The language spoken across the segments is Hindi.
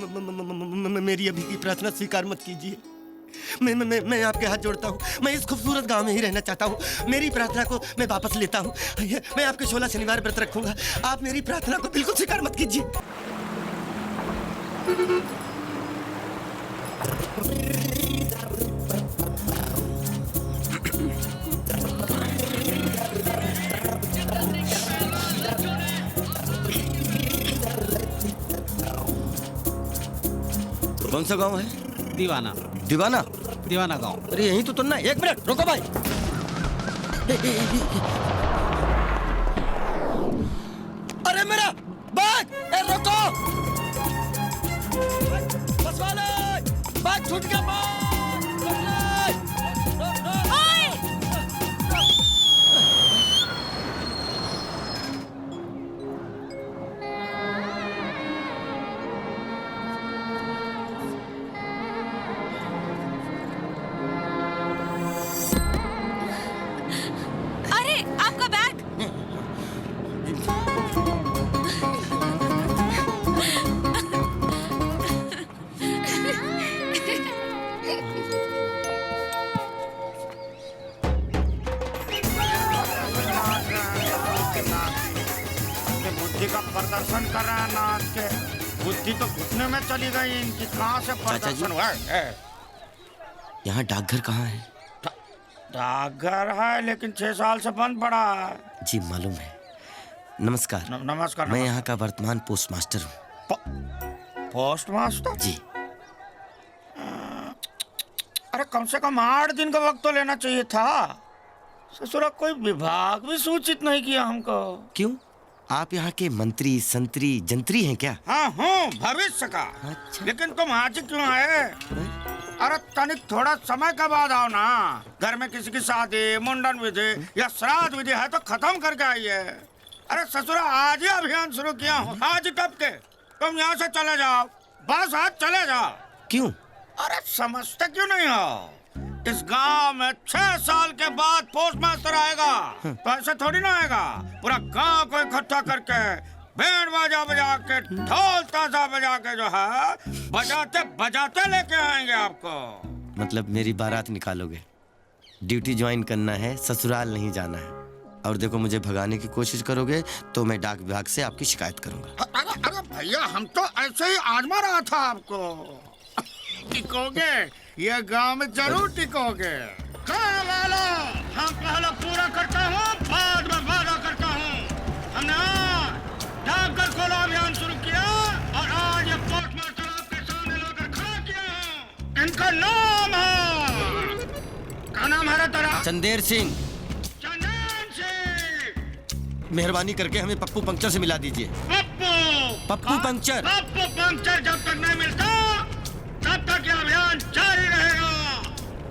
मेरी अभी की प्रार्थना स्वीकार मत कीजिए। मैं आपके हाथ जोड़ता हूँ। मैं इस खूबसूरत गांव में ही रहना चाहता हूँ। मेरी प्रार्थना को मैं वापस लेता हूँ। मैं आपके 16 शनिवार व्रत रखूंगा। आप मेरी प्रार्थना को बिल्कुल स्वीकार मत कीजिए। कौन सा गांव है? दीवाना। दीवाना? दीवाना गांव। अरे यहीं तो तुमने। एक मिनट रुको भाई। अरे मेरा बैग! रुको! बस वाले! बैग छूट गया! प्रदर्शन कर रहे हैं नाच के। बुद्धि तो घुटने में चली गई इनकी। कहाँ से प्रदर्शन हुआ है? यहाँ डाकघर कहाँ है? डाकघर है लेकिन 6 साल से बंद पड़ा है। जी मालूम है। नमस्कार। नमस्कार। मैं यहाँ का वर्तमान पोस्ट मास्टर हूँ। Post master? जी। अरे कम से कम 8 दिन का वक्त तो लेना चाहिए था। ससुरा कोई विभाग भी सूचित नहीं किया हमको। क्यों? आप यहाँ के मंत्री, संतरी, जंत्री हैं क्या? हाँ हूँ, भविष्य का। अच्छा। लेकिन तुम आज क्यों आए? अरे तनिक थोड़ा समय के बाद आओ ना। घर में किसी की शादी, मुंडन विधि या श्राद्ध विधि है तो खत्म करके आइए। अरे ससुरा आज ही अभियान शुरू किया हूँ। आज टप के तुम यहाँ से चले जाओ। बस आज चले जाओ। क्यों? अरे समझते क्यों नहीं हो? इस गांव में 6 साल के बाद पोस्ट मास्टर आएगा तो ऐसे थोड़ी ना आएगा। पूरा गांव को इकट्ठा करके बैंड बाजा बजा के, ढोल ताशा बजा के जो है बजाते बजाते लेके आएंगे आपको। मतलब मेरी बारात निकालोगे? ड्यूटी ज्वाइन करना है, ससुराल नहीं जाना है। और देखो मुझे भगाने की कोशिश करोगे तो मैं डाक विभाग से आपकी शिकायत करूंगा। अरे भैया हम तो ऐसे ही आजमा रहा था आपको। टिकोगे, ये गांव में जरूर टिकोगे। हम पहले पूरा करता हूँ, बाद में वादा करता हूँ। हमने डाकघर खोलो अभियान शुरू किया और आज ये पोस्ट मास्टर आपके सामने लाकर खड़ा किया हूँ। इनका नाम है, क्या नाम है तेरा? चंदेर सिंह। चंदेर सिंह। मेहरबानी करके हमें पप्पू पंक्चर से मिला दीजिए। पप्पू पंक्चर। पप्पू पंक्चर जब तक नहीं मिलता तब तक ये अभियान जारी रहेगा।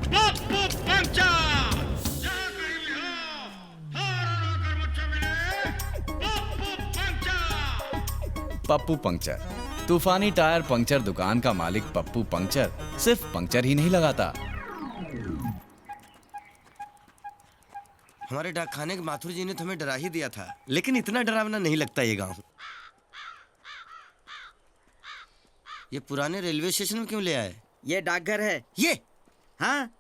पप्पू पंक्चर। जहाँ कहीं भी हो, फौरन आकर मुझसे मिले। पप्पू पंक्चर। पप्पू पंक्चर, तूफानी टायर पंक्चर दुकान का मालिक पप्पू पंक्चर सिर्फ पंक्चर ही नहीं लगाता। हमारे डाकखाने के माथुर जी ने तो हमें डरा ही दिया था, लेकिन इतना डरावना नहीं लगता ये गांव। ये पुराने रेलवे स्टेशन में क्यों ले आए? ये डाकघर है। ये? हाँ,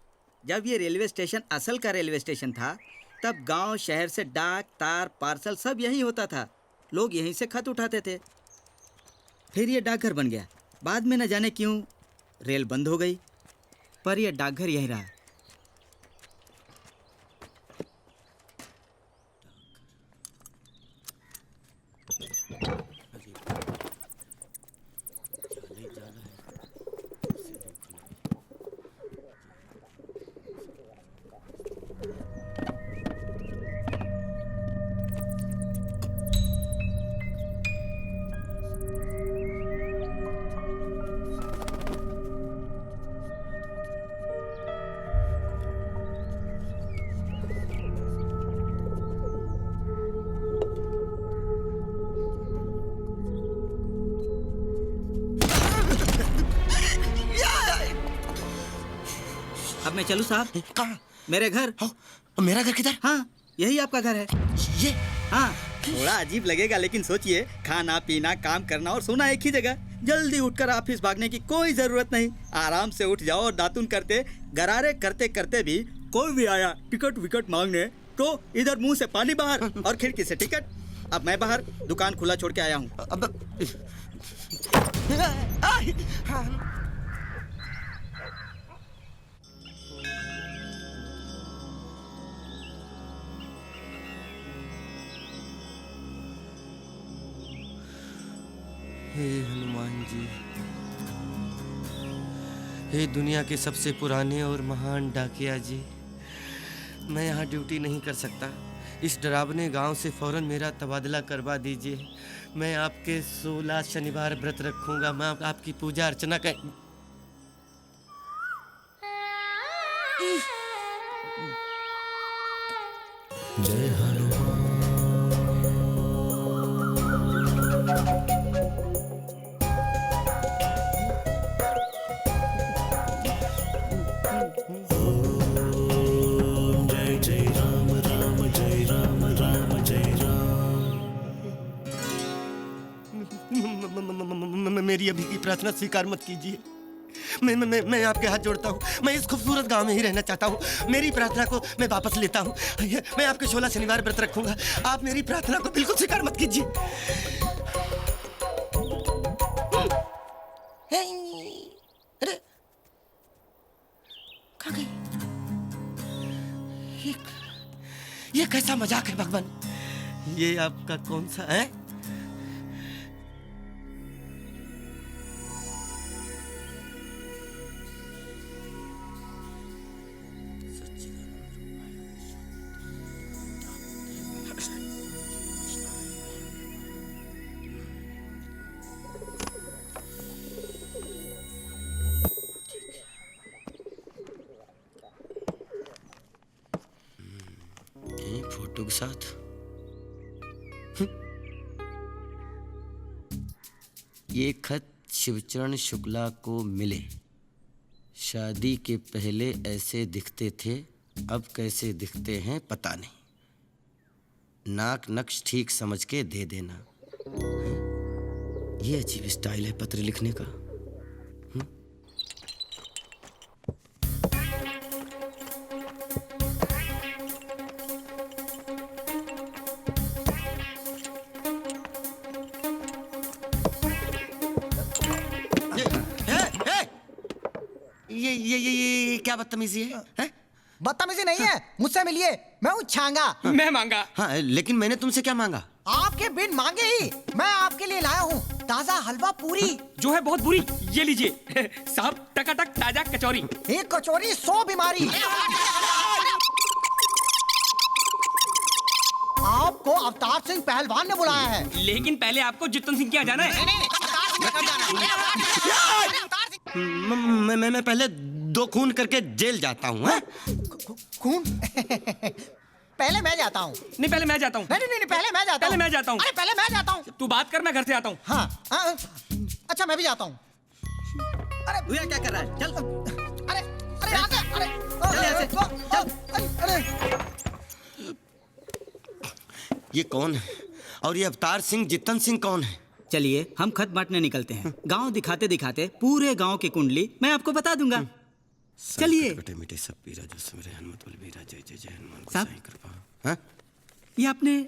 जब ये रेलवे स्टेशन असल का रेलवे स्टेशन था तब गांव शहर से डाक, तार, पार्सल सब यहीं होता था। लोग यहीं से खत उठाते थे। फिर ये डाकघर बन गया। बाद में न जाने क्यों रेल बंद हो गई, पर यह डाकघर यहीं रहा। अब मैं चलूं साहब? कहाँ? मेरे घर। मेरा घर किधर? हाँ, यही आपका घर है। ये? हाँ, थोड़ा अजीब लगेगा लेकिन सोचिए, खाना पीना, काम करना और सोना एक ही जगह। जल्दी उठकर ऑफिस भागने की कोई जरूरत नहीं। आराम से उठ जाओ और दातुन करते गरारे करते करते भी कोई भी आया टिकट विकट मांगने तो इधर मुंह से पानी बाहर और खिड़की से टिकट। अब मैं बाहर दुकान खुला छोड़ के आया हूँ। अब हे हनुमान जी, हे दुनिया के सबसे पुराने और महान डाकिया जी, मैं यहाँ ड्यूटी नहीं कर सकता। इस डरावने गांव से फौरन मेरा तबादला करवा दीजिए। मैं आपके 16 शनिवार व्रत रखूंगा। मैं आपकी पूजा अर्चना कर जय मेरी अभी की प्रार्थना स्वीकार मत कीजिए। मैं आपके हाथ जोड़ता हूँ। मैं इस खूबसूरत गांव में ही रहना चाहता हूँ। मेरी प्रार्थना को मैं वापस लेता हूँ। मैं आपके 16 शनिवार व्रत रखूंगा। आप मेरी प्रार्थना को बिल्कुल स्वीकार मत कीजिए। अरे कहाँ गई? ये कैसा मजाक है भगवान? ये आपका कौन सा है? फोटो के साथ ये खत शिवचरण शुक्ला को मिले। शादी के पहले ऐसे दिखते थे, अब कैसे दिखते हैं पता नहीं। नाक नक्श ठीक समझ के दे देना। ये अजीब स्टाइल है पत्र लिखने का। ये क्या बदतमीजी है? बदतमीजी नहीं है, मुझसे मिलिए। मैं हूँ छांगा। मैं मांगा। हाँ, लेकिन मैंने तुमसे क्या मांगा? आपके बिन मांगे ही मैं आपके लिए लाया हूँ ताजा हलवा पूरी। जो है बहुत बुरी, ये लीजिए साहब, टकाटक ताजा कचौरी। एक कचौरी 100 बीमारी। आपको अवतार सिंह पहलवान ने बुलाया है। लेकिन पहले आपको जितन सिंह के यहाँ जाना है। मैं पहले 2 खून करके जेल जाता हूँ। खून? पहले मैं जाता हूँ। नहीं, पहले मैं जाता हूँ। नहीं, पहले मैं जाता हूँ। पहले मैं जाता हूँ। अरे पहले मैं जाता हूँ। तू बात कर, मैं घर से आता हूँ। हाँ, अच्छा मैं भी जाता हूँ। अरे भैया क्या कर रहा है? चल। अरे यहाँ से, चल यहाँ से, अरे ये कौन है? और ये अवतार सिंह जितन सिंह कौन है? चलिए हम खत बांटने निकलते हैं। गांव दिखाते दिखाते पूरे गांव की कुंडली मैं आपको बता दूंगा। चलिए। कटे मिटे सब पीरा जो सुमिरे हनुमत बलबीरा, जय जय जय हनुमान साहब। गोसाई कृपा। हाँ? ये आपने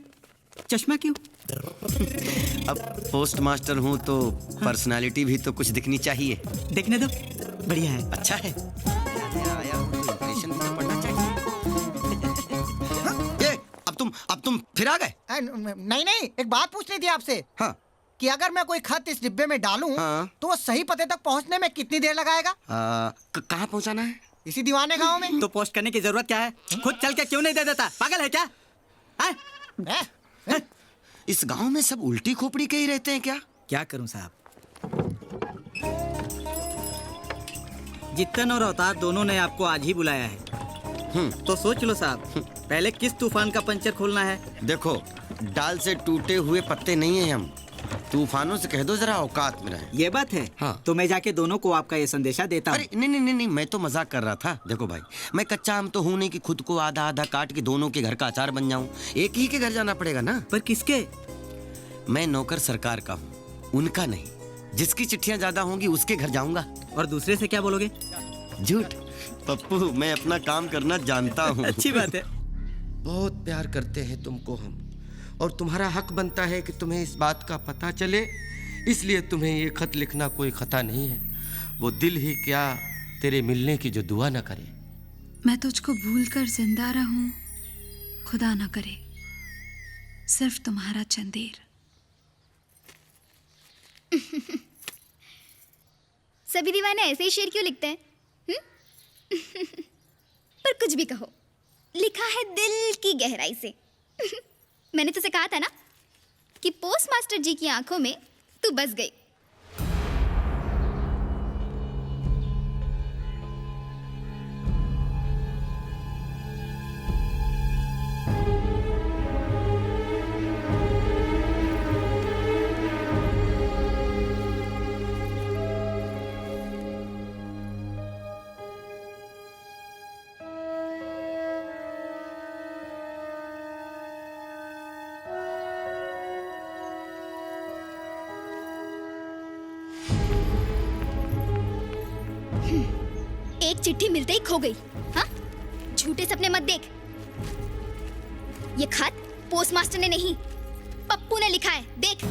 चश्मा क्यों? अब पोस्ट मास्टर हूँ तो पर्सनालिटी भी तो कुछ दिखनी चाहिए। देखने दो, बढ़िया है। अच्छा है। आया हूँ तो इंप्रेशन भी तो पड़ना चाहिए। ये अब तुम फिर आ गए? नहीं, एक बात पूछनी थी आपसे। हाँ। कि अगर मैं कोई खत इस डिब्बे में डालूं, तो वो सही पते तक पहुंचने में कितनी देर लगाएगा? कहाँ पहुँचाना है? इसी दीवाने गांव में। तो पोस्ट करने की जरूरत क्या है? खुद चल के क्यों नहीं दे देता? पागल है क्या? इस गांव में सब उल्टी खोपड़ी के ही रहते हैं क्या? क्या करूं साहब? जितन और अवतार दोनों ने आपको आज ही बुलाया है। तो सोच लो साहब, पहले किस तूफान का पंचर खोलना है? देखो, डाल से टूटे हुए पत्ते नहीं हैं हम। तूफानों से कह दो जरा औकात में रहे। ये बात है। हाँ। तो मैं जाके दोनों को आपका ये संदेशा देता हूँ। अरे नहीं, मैं तो मजाक कर रहा था। देखो भाई, मैं कच्चा आम तो हूं नहीं कि खुद को आधा आधा काट के दोनों के घर का अचार बन जाऊं। एक ही के घर जाना पड़ेगा ना। पर किसके? मैं नौकर सरकार का हूँ, उनका नहीं। जिसकी चिट्ठियां ज्यादा होंगी उसके घर जाऊंगा। और दूसरे से क्या बोलोगे? झूठ। पप्पू, मैं अपना काम करना जानता हूँ। अच्छी बात है। बहुत प्यार करते हैं तुमको हम, और तुम्हारा हक बनता है कि तुम्हें इस बात का पता चले, इसलिए तुम्हें ये खत लिखना कोई खता नहीं है। वो दिल ही क्या तेरे मिलने की जो दुआ न करे। मैं तुझको भूल कर जिंदा रहूं, खुदा ना करे, सिर्फ तुम्हारा चंदेर। सभी दीवाने ऐसे ही शेर क्यों लिखते हैं? पर कुछ भी कहो, लिखा है दिल की गहराई से। मैंने तुझसे कहा था ना कि पोस्ट मास्टर जी की आंखों में तू बस गई। एक चिट्ठी मिलते ही खो गई। हाँ, झूठे सपने मत देख। ये खत पोस्टमास्टर ने नहीं, पप्पू ने लिखा है। देख।